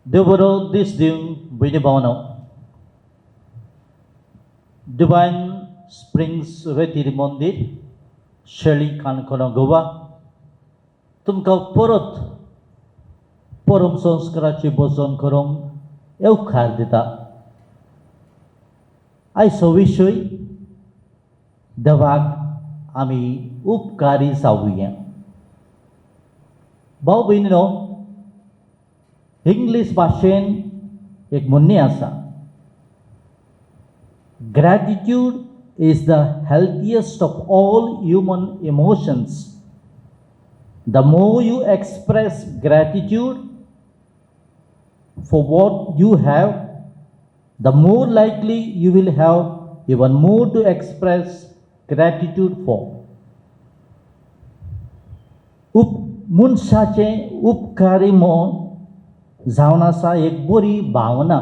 Devoro this dim Binibano, Divine Springs Retiri Mondir, Shelly Kankono Goa, Tumka Porot, Porum Sonskarachi Boson Korong, Eukardita. I so wishui, Davak Ami Upkari Sawiya. Bau Binino, English भाषेन एक म्हणणे आसा Gratitude is the healthiest of all human emotions. The more you express gratitude for what you have, the more likely you will have even more to express gratitude for. मनशाचे उपकारी मन जावन आसा एक बरी भावना.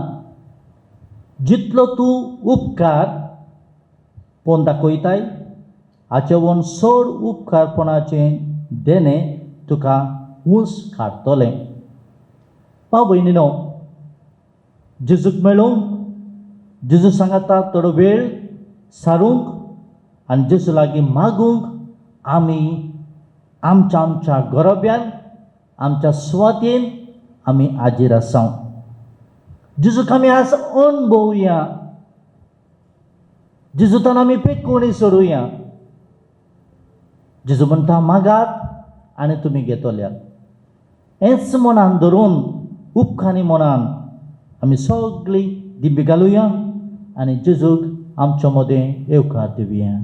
जितलो तूं उपकार कोण दाखयताय हाचे वन चड उपकारपणाचें देणें तुका उंच काडटलें. भाव भयणीनो, जेजूक मेळूंक, जेजू सांगता थोडो वेळ सारूंक आनी जेजू लागीं मागूंक आमी आमच्या गरोब्यान, आमच्या सुवातेन आमी हाजीर आसां. जेजूक आमी आज अणभवुया, जेजूतान आमी पेटकोणी सोडुया. जेजू म्हणटा मागात आनी तुमी घेतल्यात. हेंच मनान धरून उपकानी मनान आमी सगळीं दिबी घालुया आनी जेजूक आमच्या मदें येवकार Divya.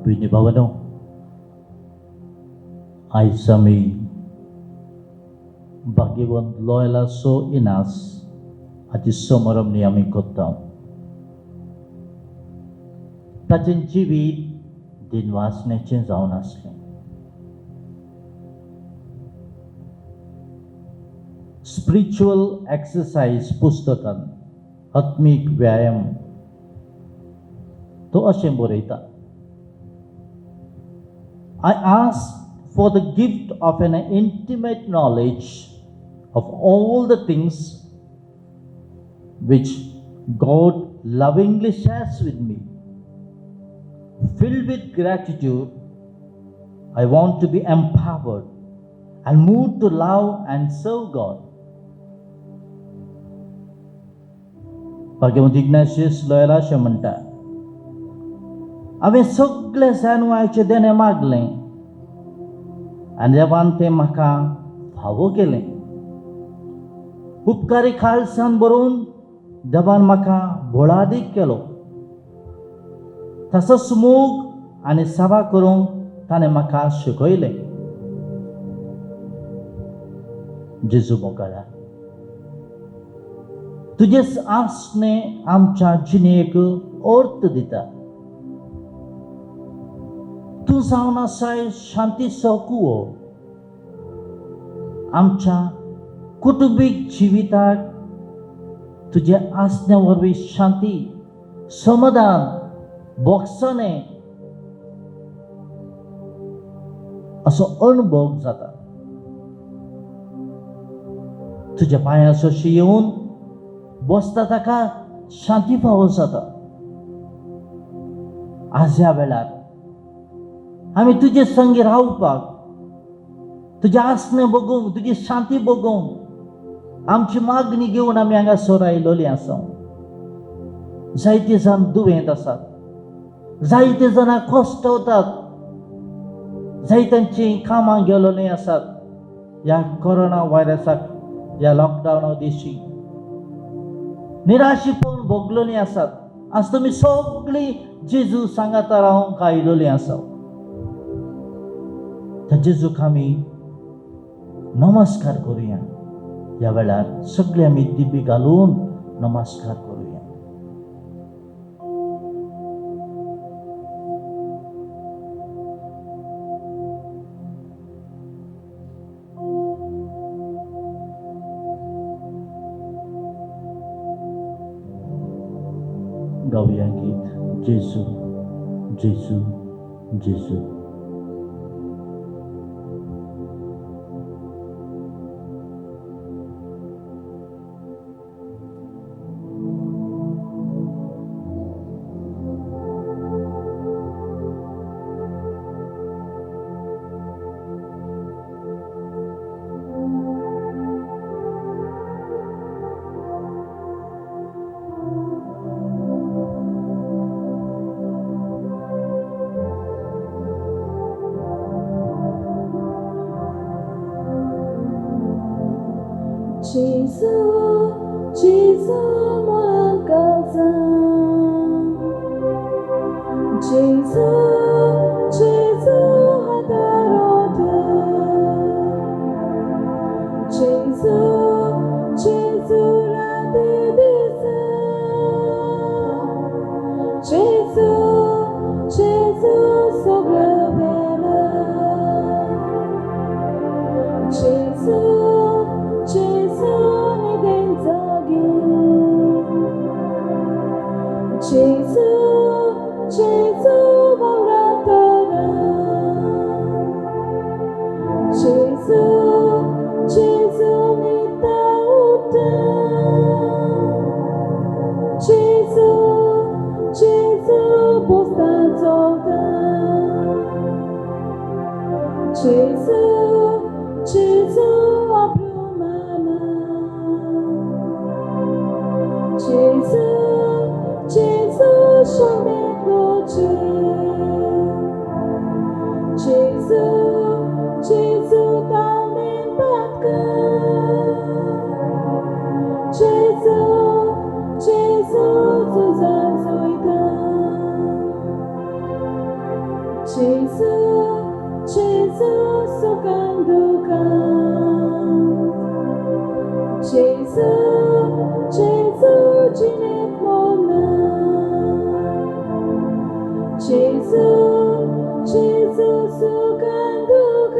Pwede bawano ay sami bagiwan loyala so inas at isomaram ni aming kotam. Tatin jiwit dinwas ne chenzaw nasle. Spiritual exercise pustakan atmik vyayam to ashemborita. I ask for the gift of an intimate knowledge of all the things which God lovingly shares with me. Filled with gratitude, I want to be empowered and moved to love and serve God. Bhagavad Ignatius Loyola म्हणता हांवें सगळें जाणवायचें देणें मागलें आनी देवान तें म्हाका फावो केलें. उपकारी खालसाण भरून देवान म्हाका भोळादीक केलो. तसोच मोग आनी सेवा करूंक ताणें म्हाका शिकयलें. जेजू मोगाळ्या तुजेच आसणें आमच्या जिणेक अर्थ दिता. तूं जावन आसाय शांतीचो कुवो. आमच्या कुटुंबीक जिविताक तुजे आसण्या वरवीं शांती, समाधान, बोगसणें असो अणभव जाता. तुज्या पांयां सशी येवन बसता ताका शांती फावो जाता. आज ह्या वेळार आमी तुजे संगी रावपाक, तुजें आसणें बगूंक, तुजी शांती बगूंक आमची मागणी घेवन आमी हांगासर आयिल्लीं आसा. जायते जाण दुयेंत आसात, जायते जाणां कश्टावतात, जायत्यांची कामां गेलोलीं आसात ह्या कोरोना व्हायरसाक, ह्या लॉकडावना दिशी. निराशीपण भोगलोलीं आसात. आज तुमी सगळीं जेजू सांगाता रावंक आयिल्लीं आसा. त्या जेजूक आमी नमस्कार करुया. ह्या वेळार सगळे आमी दिबी घालून नमस्कार करुया. गाऊया गीत जेजू जेजू जेजू. Jesus, Jesus, mon cousin. Jesus, Jesus, hadarote. Jesus, Jesus, radidisa. Jesus, Jesus, soglavela. 제주 믿다우다 제주 보스탄소다 제주 아브루마나 제주 쇼메로지 제주 다음엔 받가 제주 수잔소이다 제주 소간두간 제주 지넷 모나 제주 소간두간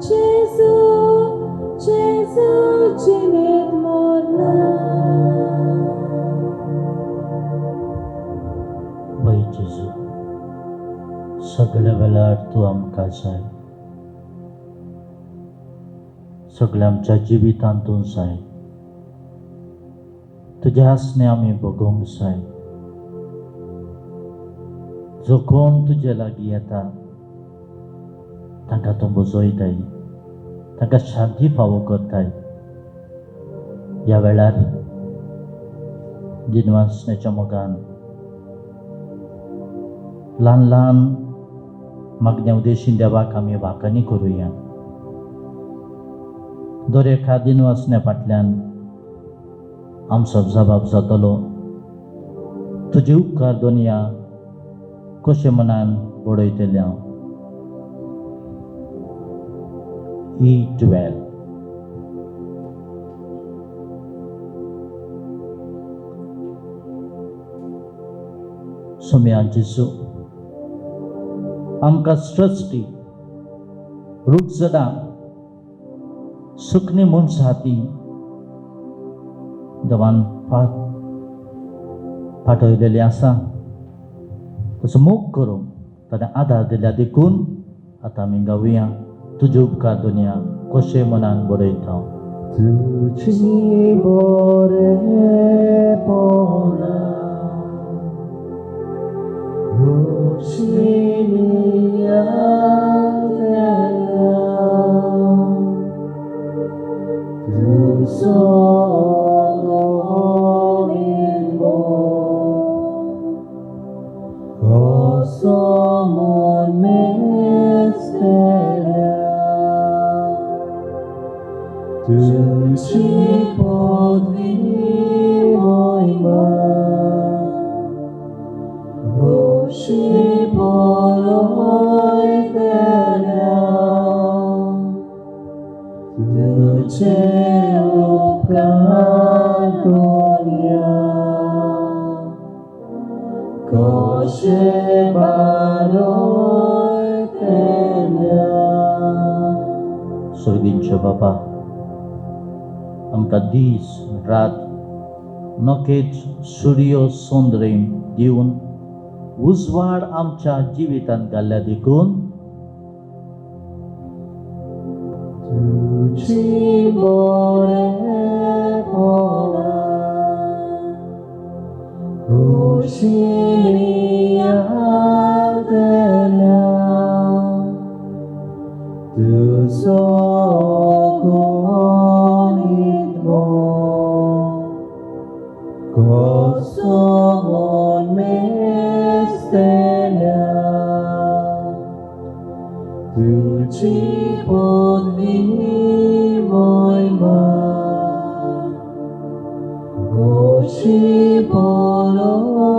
제주 지넷 모나 by जेजू सगळ्या वेळार तूं आमकां जाय, सगळ्या आमच्या जिवितांत तूं जाय, तुजें आसणें आमी भोगूंक जाय. जो कोण तुजे लागीं येता तांकां तूं बुजयताय, तांकां शांती फावो करताय. ह्या वेळार दिनवासण्याच्या मोगान ल्हान ल्हान मागण्या उद्देशीन देवाक आमी वांकणी करुया. दर एका दिनवासण्या फाटल्यान आमचो जबाब जातलो, तुजे उपकार दोनिया कशे मनान बडयतले हांव. Eat well. सोम्या जेजू आमकां सृश्टी रूख जडां सुखणी मनशां हाती देवान पाठयलेली आसा. तसो मोग करूंक ताणें आदार दिल्या देखून आतां आमी गावया. तुजे उपकार दुनिया कशे मनान बडयता. तुझी बरेपणा उशिनिया देला तुझो गोनिमो कसो mon mesteria tuझी podvimojma goši porojtelja tuđe upkatonja goše barojtelja. स्वर्गीय बाबा, आमकां दीस रात नखेत्र सूर्य सोंदरेम दिवन उजवाड आमच्या जिवितांत घाल्ल्या देखून तुझी बरेपणा उशिनिया देला तुझो गोनिमो कसो mon mesteria tuझी podvimojma goši porojtelja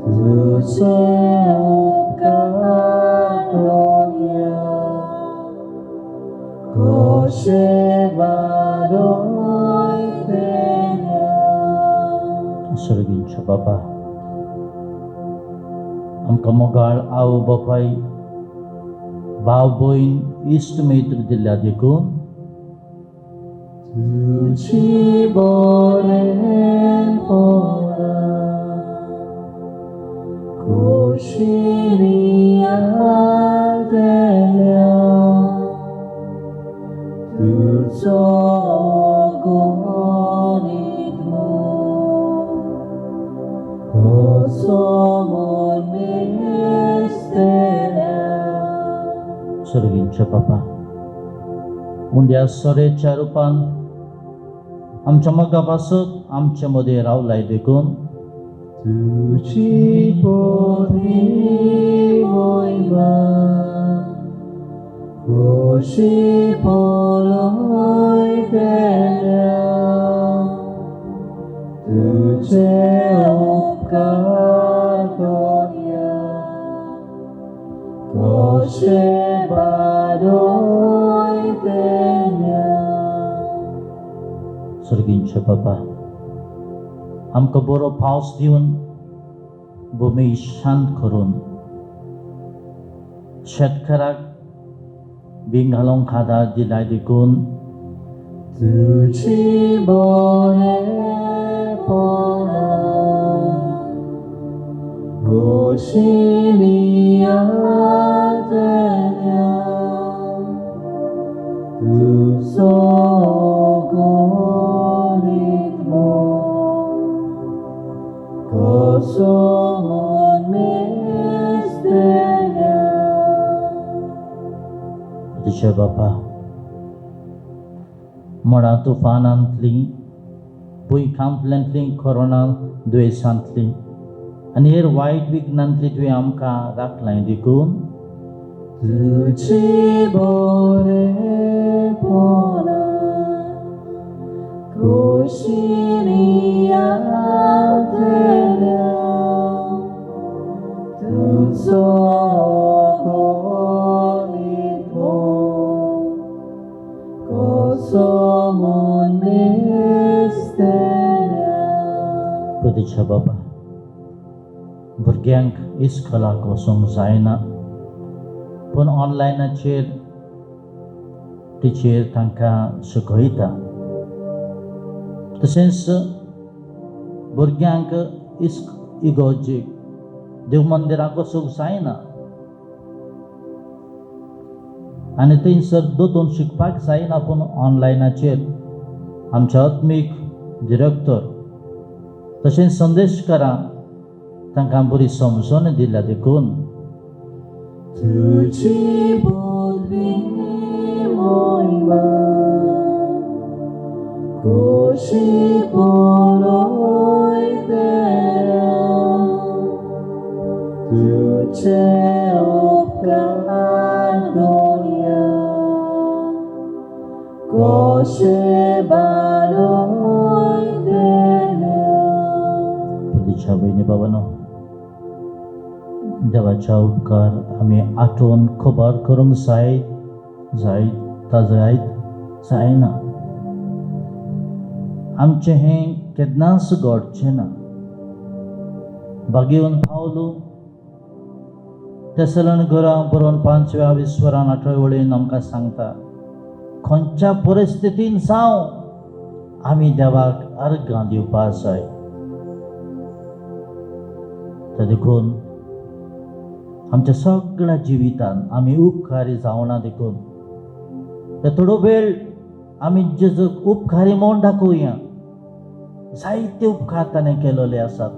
tuđe upkatonja goše barojtelja. स्वर्गीय बाबा, आमकां मोगाळ आवय बापाय भाव भयण इश्ट मित्र दिल्ल्या देखून तुझी बरेपणा 고시니 알되랴 두 소고니드모 고소몬 미스테랴 स्वर्गीय बापा मुंड्या सोरेच्या रूपान आमच्या मगापासून आमच्या मध्ये रावलाय देखून तुझी बोधी मोहिमा 고시 보러이 되랴 तुझे उपकार도냐 고시 바로이 되냐 स्वर्गीय बापा आमकां बरो पावस दिवन भूमी शांत करून शेतकाराक बीं घालूंक आदार दिलाय देखून तुझी बोरे पोना 고시니 알되냐 두 소고니드모 고소몬 미스테랴 तुझ्या बापा मळा तुफानांतली भुंयकांतल्यांतली कोरोना दुयेंसांतली आनी हेर वायट विघ्नांतली तुवें आमकां राखलाय देखून तुझी बोरे पोना 고시니 알되랴 두 소고니드모 고소몬 미스테랴 तुझ्या बापा भुरग्यांक इस्कॉलाक वचूंक जायना पूण ऑनलायनाचेर टिचेर तांकां शिकयता तशेंच भुरग्यांक इगोर्जेक देव मंदिराक वचूंक जायना आनी थंयसर दोतोन शिकपाक जायना पूण ऑनलायनाचेर आमचे आत्मीक डिरेक्टर तशेंच संदेशकारां तांकां बरी समजून दिल्या देखून तुझी बोधी मोहिमा 고시 보러이 되랴 तुझे उपकार도냐 고시 바로이 되랴 तुझ्या बहिणी बाबांनो देवाचा उपकार आमी आठवून खबर करूंक जायना आमचें हें केन्नाच घडचें ना बागेवन पावलो तेसलोनिकरा बरोवन 5व्या विस्वरान 8व्या वळेन आमकां सांगता खंयच्या परिस्थितीन जावं आमी देवाक अर्घां दिवपाक जाय ते देखून आमच्या सगळ्या जिवितान आमी उपकारी जावना देखून ते थोडो वेळ आमी जेजूक उपकारी म्हूण दाखोवया जायते उपकार ताणें केलेले आसात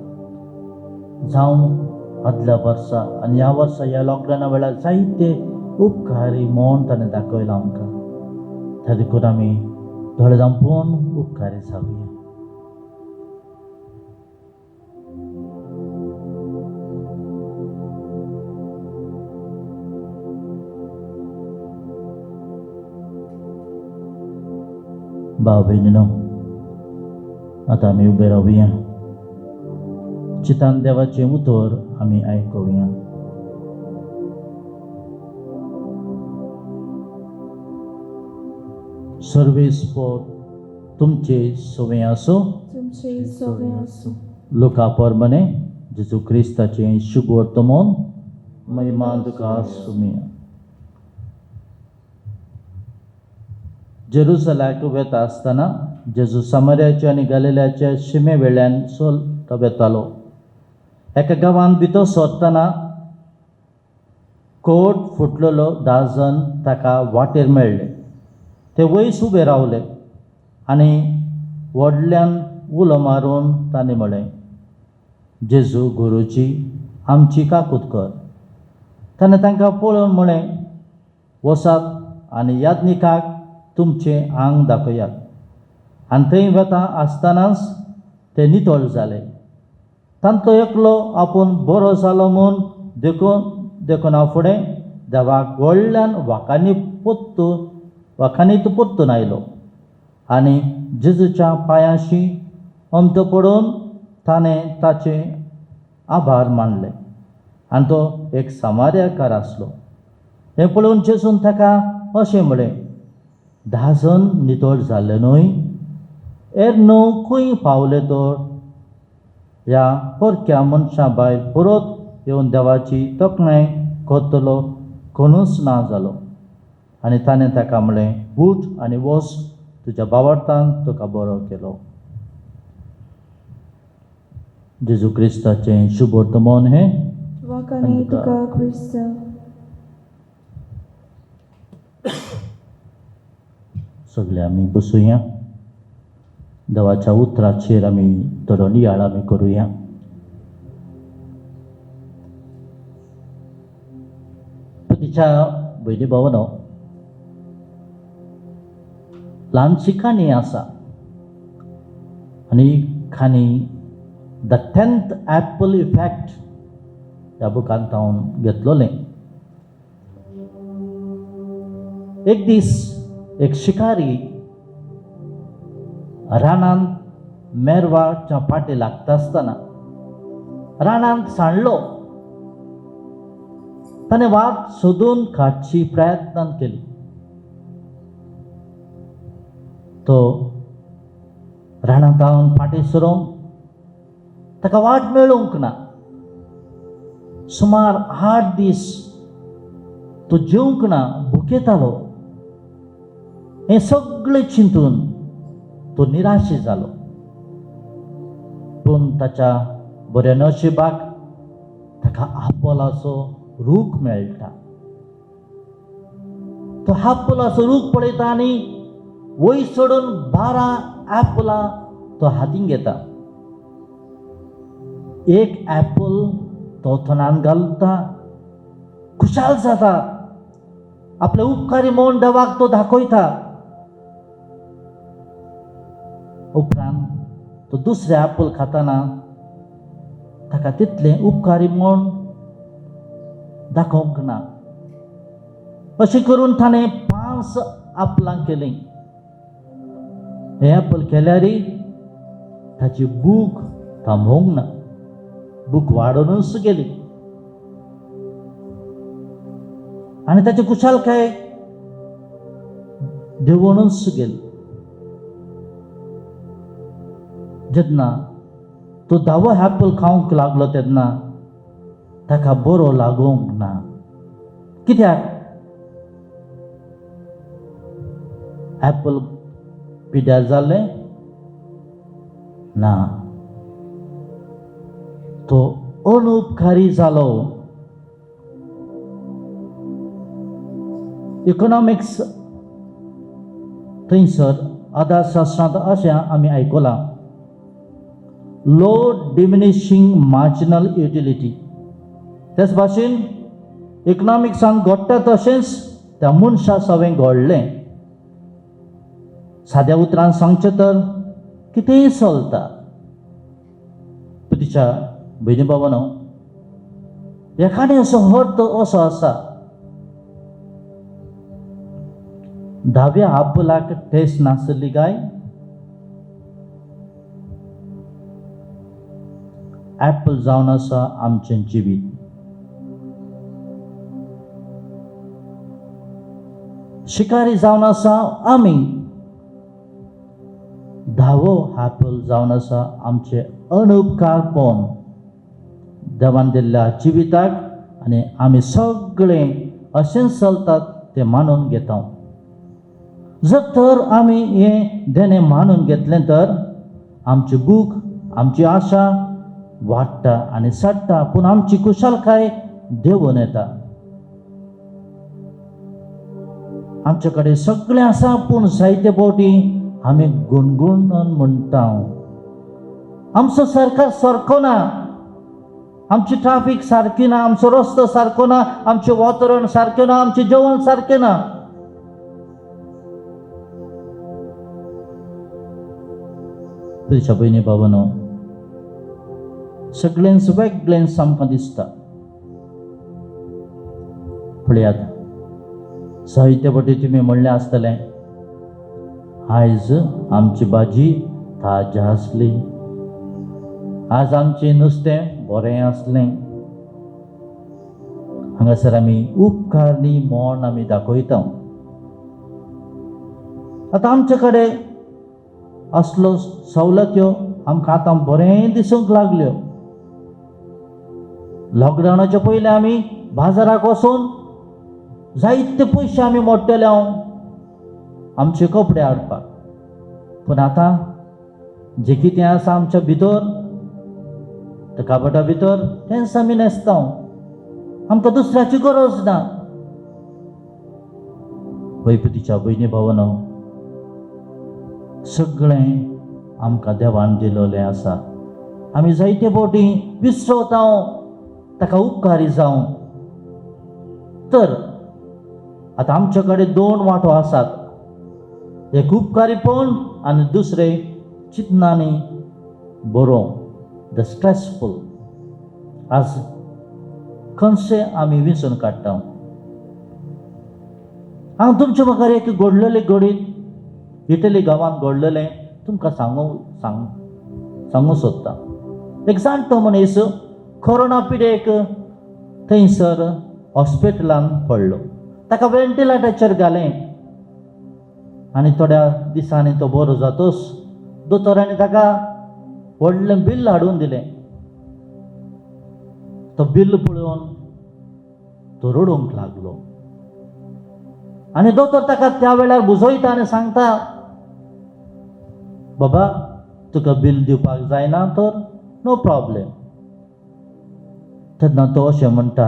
जावं आदल्या वर्सा आनी ह्या वर्सा ह्या लॉकडावना वेळार जायते उपकारी म्हूण ताणें दाखयलां आमकां त्या देखून आमी थोडे जावन उपकारी जावया भाव भयणीनो आतां आमी उबे रावया चितान देवाचें उतर आमी आयकुया सर्वेस्पोर तुमचे सोवे आसूं तुमचे सवे आसूं लुका परमणे जेजू क्रिस्ताचें शुभ वर्तमान महिमा तुका सुमिया जेरुसलाक वेता आसतना जेजू समार्याच्या आनी गलिलाच्या शिमे वेळ्यान तो वेतालो एका गांवांत भितर सरतना कोट फुटलेलो दाजन ताका वाटेर मेळ्ळे. ते वयस उबे रावले आनी व्हडल्यान उलो मारून तांणी म्हळें, जेजू गुरुजी, आमची काकूट कर. ताणें तांकां पळोवन म्हळें, वसात आनी याज्ञिकाक तुमचें आंग दाखयात. आनी थंय वता आसतनाच ते नितळ जाले. तांचो एकलो आपूण बरो जालो म्हूण देखूना फुडें देवाक व्हडल्यान वाखाणीत परतून आयलो आनी जेजूच्या पांयाशी अमतो पडून ताणें ताचे आभार मानले. आनी तो एक सामार्याकार आसलो. हें पळोवन जेजून ताका अशें म्हळें, 10 जण नितळ जाले न्हय, हेर 9 खंय पावले तर? ह्या परक्या मनशा भायर परत येवन देवाची तोखणाय करतलो कोणूच ना जालो. आनी ताणें ताका म्हळें, उठ आनी वच, तुज्या भावार्थान तुका बरो केलो. जेजू क्रिस्ताचें शुभ वर्तमान हें वाखाणी तुका क्रिस्त. सगळे आमी बसुया. देवाच्या उतराचेर आमी थोडो नियाळ आमी करुया. तिच्या भयणी भावानो, ल्हानशी काणी आसा आनी काणी द 10th ॲपल इफॅक्ट ह्या बुकांत हांव घेतलोलें. एक दीस एक शिकारी रानांत मेरवाच्या फाटी लागता आसतना रानांत सांडलो. ताणें वाट सोदून काडची प्रयत्न केली. तो रानांत रावन फाटी सरोंक ताका वाट मेळूंक ना. सुमार 8 दीस तो जेवंक ना, भुकेतालो. हें सगळें चिंतून तो निराशी जालो. पूण ताच्या बऱ्या नशिबाक ताका आपोलाचो रूख मेळटा. तो आपोलाचो रूख पळयता आनी वयर चडून 12 ॲपलां तो हातीन घेता. एक ॲपल तो तोंडांत घालता, खुशाल जाता. आपले उपकारी म्हूण देवाक तो दाखयता. उपरांत तो दुसरें ॲपल खाताना ताका तितलें उपकारी म्हूण दाखोवंक ना. अशें करून ताणें 5 ॲपलां केलीं. हे ॲपल केल्यारय ताची भूक थांबोवंक ना. भूक वाडूनच गेली आनी ताची कुशालकाय देंवूनच गेली. जेन्ना तो 10वो ॲपल खावंक लागलो तेन्ना ताका बरो लागूंक ना. कित्याक? ॲपल पिड्यार जाल्लें ना, तो अनउपकारी जालो. इकॉनॉमिक्स थंयसर अर्थशास्त्रांत अशें आमी आयकलां, लो डिमिनिशिंग मार्जिनल युटिलिटी. तेच भाशेन इकॉनॉमिक्सान घडटा तशेंच त्या मनशा सवें घडलें. साद्या उतरान सांगचें तर कितेंय चलता. तिच्या भयणी भावानो, ह्या काणयेचो अर्थ असो आसा, 10व्या ॲपलाक टेस्ट नासली काय? ॲपल जावन आसा आमचें जिवीत. शिकारी जावन आसा आमी. 10वो ॲपल जावन आसा आमचे अनउपकारपण देवान दिल्ल्या जिविताक आनी आमी सगळें अशें चलतात तें मानून घेता. जर तर आमी हें देणें मानून घेतलें तर आमची भूक, आमची आशा वाडटा आनी साडटा, पूण आमची कुशलकाय देंवून येता. आमचे कडेन सगळें आसा पूण जायते फावटी आमी गुणगुणून म्हणटा आमचो सरकार सारको ना, आमची ट्राफीक सारकी ना, आमचो रस्तो सारको ना, आमचें वातावरण सारकें ना, आमचें जेवण सारकें ना. तुझ्या बहिणी भावानो, सगळ्यांच वेगळेंच आमकां दिसता. पळयात, जायते फावटी तुमी म्हणलें आसतलें, आयज आमची भाजी ताजी आसली, आज आमचें नुस्तें बरें आसलें. हांगासर आमी उपकार न्ही मोन आमी दाखयता. आतां आमचे कडेन असलो सवलत्यो आमकां आतां बरें दिसूंक लागल्यो. लॉकडावनाच्या पयलीं आमी बाजाराक वचून जायते पयशे आमी मोडटले आमचे कपडे हाडपाक. पूण आतां जें कितें आसा आमच्या भितर, त्या काबटा भितर, तेंच आमी न्हेसता. आमकां दुसऱ्याची गरज ना. वैपतीच्या बहिणी भावानो, सगळें आमकां देवान दिलेलें आसा. आमी जायते फावटी विसरता ताका उपकारी जावं. तर आतां आमचे कडेन 2 वांटो आसात, एक उपकारीपण आनी दुसरें चिंतनांनी बरो, द स्ट्रेसफूल. आज खंयचे आमी विसरून काडटा. हांव तुमच्या मुखार एक घडलेली घडीत इटली गांवांत घडलेलें तुमकां सांगूंक सोदता. एक जाणटो मनीस कोरोना पिडेक थंयसर हॉस्पिटलांत पडलो. ताका वेंटिलेटराचेर घालें आनी थोड्या दिसांनी तो बरो जातोच दोतोरांनी ताका व्हडलें बिल हाडून दिलें. तो बिल पळोवन तो रडूंक लागलो आनी दोतोर ताका त्या वेळार बुजयता आनी सांगता, बाबा तुका बिल दिवपाक जायना तर नो प्रॉब्लेम. तेन्ना तो अशें म्हणटा,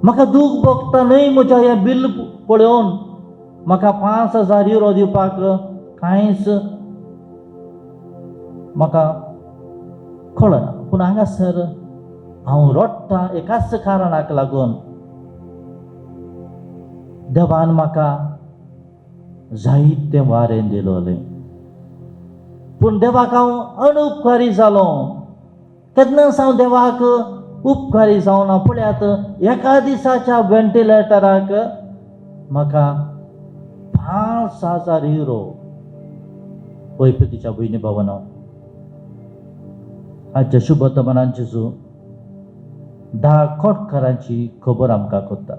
म्हाका दूख भोगता न्हय म्हज्या हें बिल पळोवन, म्हाका 5,000 युरो दिवपाक कांयच म्हाका कळना. पूण हांगासर हांव रडटा एकाच कारणाक लागून, देवान म्हाका जायतें वारें दिलोलें, पूण देवाक हांव अणउपकारी जालो. केन्नाच हांव देवाक उपकारी जावना. पळयात, एका दिसाच्या वेंटिलेटराक म्हाका 5,000 युरो. वैपतीच्या बहिणी भावानो, आजच्या शुभ वर्तमानांत जेजू 10 खोटकारांची खबर आमकां करता.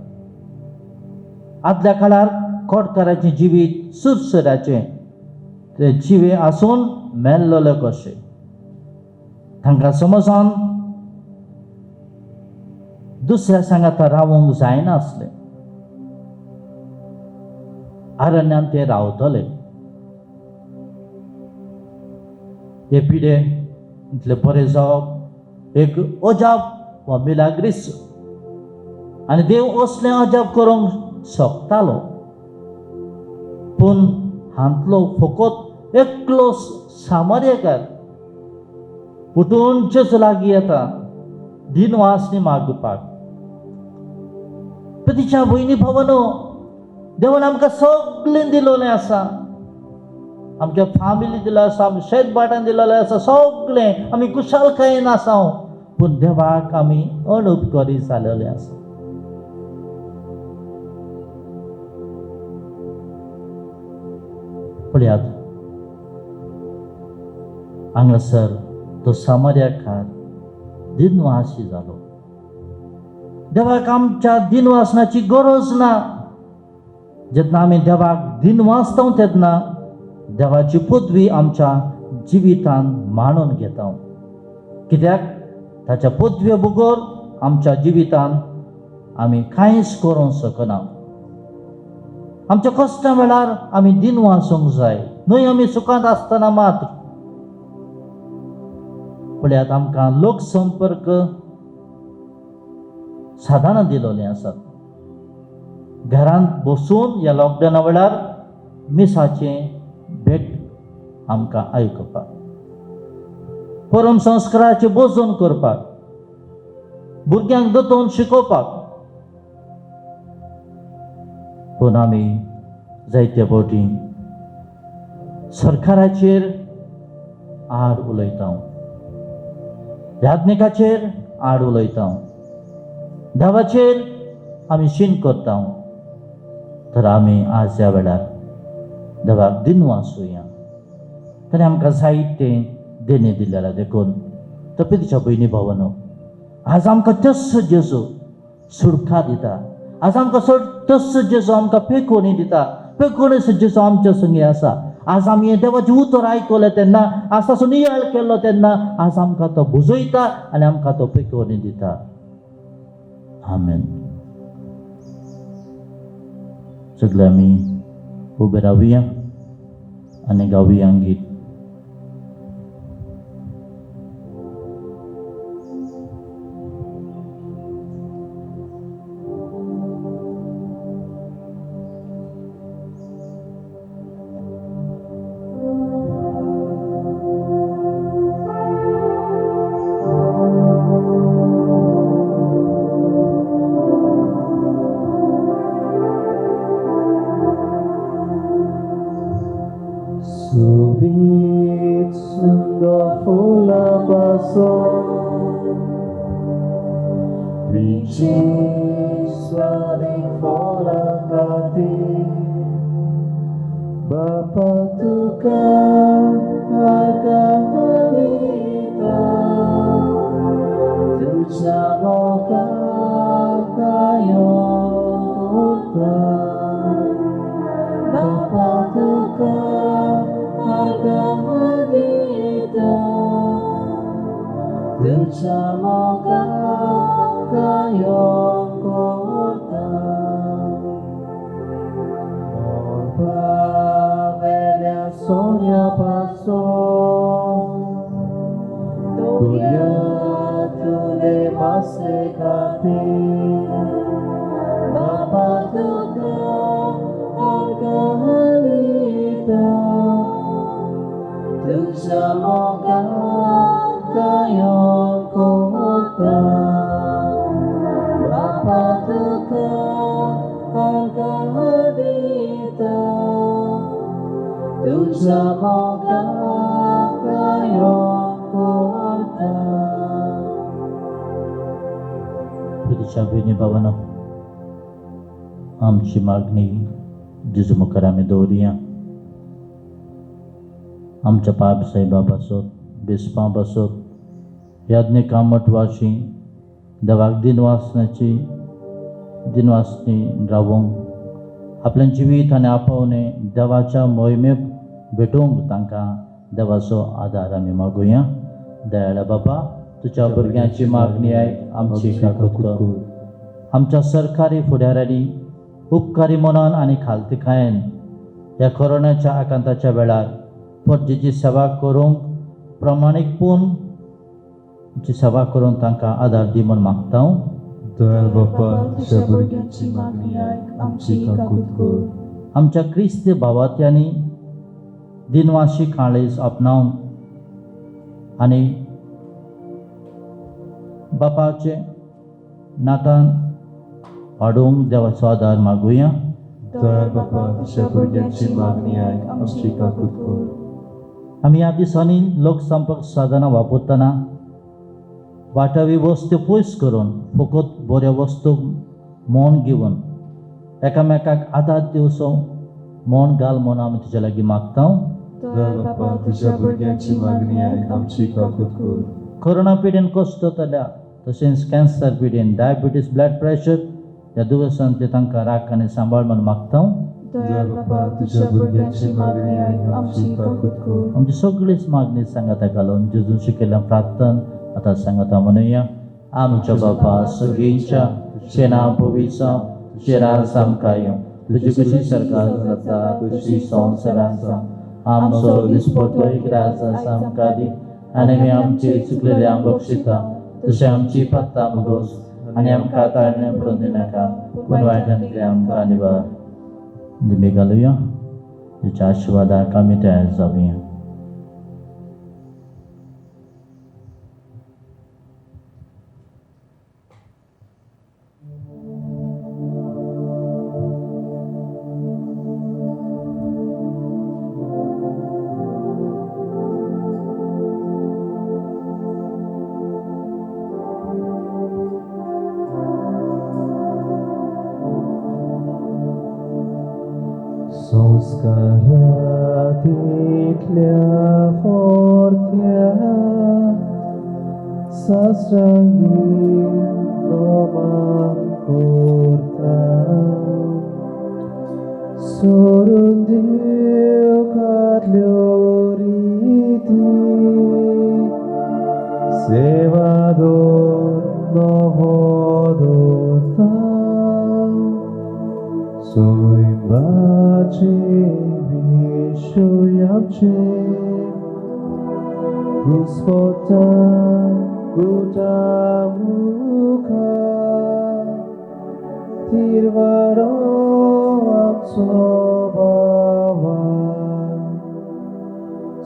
आदल्या काळार खोटकाराचें जिवीत सुरसुऱ्याचें, ते जिवे आसून मेल्लोले कशे. तांकां समजान दुसऱ्या सांगात रावूंक जायनासलें. अरण्यांत ते रावतले. हे पिडे इतले बरें जावप एक अजाप वा मिलाग्रीस, आनी देव असलें अजाप करूंक शकतालो. पूण हांतलो फकत एकलो सामर्यकार उठून जेजू लागीं येता दिनवासनी मागपाक. तिच्या भयणी भावानो, देवान आमकां सगळें दिलोलें आसा. आमच्या फॅमिली दिला आसा, आमच्या शेत बाटान दिलेलें आसा, सगळें आमी कुशलकायेन आसा. पूण देवाक आमी अणउपकारी जालेले आसा. पळयात, हांगासर तो सामर्याकार दिनवासी जालो. देवाक आमच्या दिनवासनाची गरज ना. जेन्ना आमी देवाक दिनवासता तेन्ना देवाची पदवी आमच्या जिवितांत मांडून घेता. कित्याक ताच्या पदवे बगर आमच्या जिवितांत आमी कांयच करूंक शकना. आमच्या कश्टा वेळार आमी दिनवासूंक जाय, न्हय आमी सुखांत आसतना मात्र. पळयात, आमकां लोकसंपर्क साधनां दिलोलीं आसात. घरांत बसून ह्या लॉकडावना वेळार मिसाचें भेट आमकां आयकुपाक, परम संस्काराचे बोजोन करपाक, भुरग्यांक दोतोवन शिकोवपाक. पूण आमी जायते फावटी सरकाराचेर आड उलयता, याज्ञिकाचेर आड उलयता, देवाचेर आमी शीन करता. तर आमी आज ह्या वेळार देवाक दिनवासुया. ताणें आमकां जायते देणे दिलेले देखून. तपेतीच्या भयणी भावांनो, आज आमकां तस्सो जेजू सुडका दिता. आज आमकां तस्सो जेजू आमकां पेखोवणी दिता. पेखोवणेचो जेजू आमचे संगी आसा. आज आमी हें देवाचें उतर आयकलें तेन्ना, आज ताचो नियाळ केलो तेन्ना आज आमकां तो बुजयता आनी आमकां तो पेखोवणी दिता. आमेन. सगळे आमी उबे रावया आनी गावया गीत. Subit sundo fula baso, Vici swadi fora kati, Bapa tuka harga harita, Tuja moga kayo kurta, Bapa tuka harga harita, Tuja moga kayo kurta. Orba velha sonha passou, Turia tu le masekati, Bapa tuka harga harita, Tuja moga kayo kurta, Bapa tuka harga harita, Tuja moga kayo kurta. प्रितीच्या भयणी भावांनो, आमची मागणी जेजू मुखार आमी दवरया. आमच्या पाप साईबाब आसत, बिस्पां आसत, याज्ञिकां मठवाशी देवाक दिनवासनी रावूंक आपलें जिवीत आनी आपोवणें देवाच्या मोहिमेक भेटोवंक तांकां देवाचो आदार आमी मागुया. दयाळा बाबा, तुज्या भुरग्यांची मागणी आमची काकूत कर. आमच्या सरकारी फुडाऱ्यांनी उपकारी मनान आनी खालतिकायेन ह्या कोरोनाच्या आकांताच्या वेळार परजेची सेवा करूंक प्रामाणीकपण जी सेवा करून तांकां आदार दी म्हूण मागता. दयाळ बाप्पा, तुझ्या भुरग्यांची मागणी आयक, आमची काकूत कर. आमच्या क्रिस्ती भावात्यांनी दिनवाशी काळीज आपणावंक आनी बापाचे नातान वाडोवंक देवाचो आदार मागुया. दयाळ बाप्पा, तुझ्या भुरग्यांची मागणी आयक, आमची काकूत कर. आमी ह्या दिसांनी लोकसंपर्क साधनां वापरतना वाटावी वस्तू पयस करून फकत बऱ्यो वस्तूक मोन घेवन एकामेकाक आदार दिवचो मोन घाल म्हूण आमी तुजे लागीं मागता. दयाळ बाप्पा, तुझ्या भुरग्यांची मागणी आयक, आमची काकूत कर. कोरोना पिडेन कश्ट जाल्या तशेंच कॅन्सर पिडेन डायबिटीस ब्लड प्रेशर ह्या दुयेंसांतले तांकां राख आनी सांबाळ म्हूण मागता. दयाळ बाप्पा, तुझ्या भुरग्यांची मागणी आयक, आमची काकूत कर. आमची सगळीच मागणी सांगाता घालून जेजून शिकयल्या प्रार्थन आतां सांगाता म्हणुया. आमच्या बापा सगळींच्या शेणां पवित्र शेरां सामकायो तुजी कशी सरकार जाता तशी संवसारांत जावं. आमचो दिसपडटो एक राज सामका दी आनी आमी आमचे चुकलेल्यांक बक्षिता तशें आमची पत्ता मुगोस आणि आमकां तारणे पडून दिनाका पूण वायटांतल्यान आमकां निवार. दिमी घालुया तुज्या आशिर्वादाक आमी तयार जावया. संस्कारांतल्या फोर्त्या साश्रांगीण नोमान कोरता सोडून दिवकातल्यो रिती सेवादोर नवो दवरता Soimbache vishoyamche Guspota gutamuka Tirvaro amsobava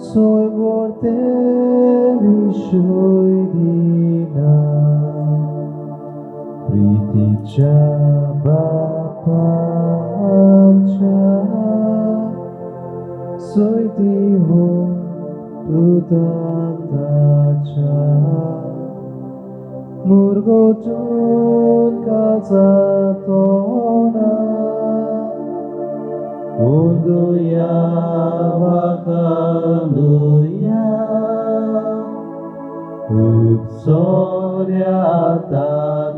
Soimborte vishoydina Priticha Bapamcha Soy divo Tudamdacha Murgotun Kazatona Unduya Vakanduya Upsoriata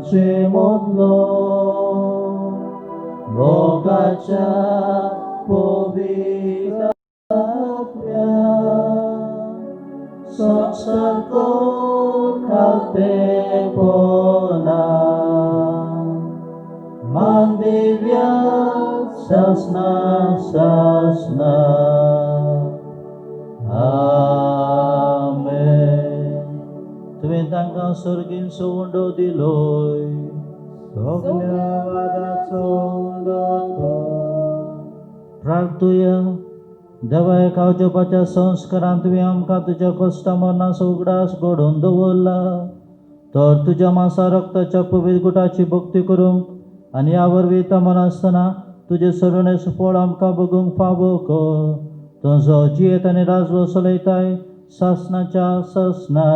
Chemodlo Bogacha Povitapya Soksarko Kaltepona Mandivya Sasna Sasna Amen. Tuwin tangkang surgin sundo diloy Soglia वादाचो प्रार्थुया देवा खावचेपाच्या संस्कारांत तुवें आमकां तुज्या कश्टा मरणाचो उगडास घडोवन दवरला तर तुज्या मांसा रक्ताच्या पवित्र गुटाची भक्ती करूंक आनी ह्या वरवीं तमन आसतना तुजे सरुणेचो फळ आमकां बगूंक फावो कर. तुजो जियेत आनी राजवो चलयताय सासणाच्या सासना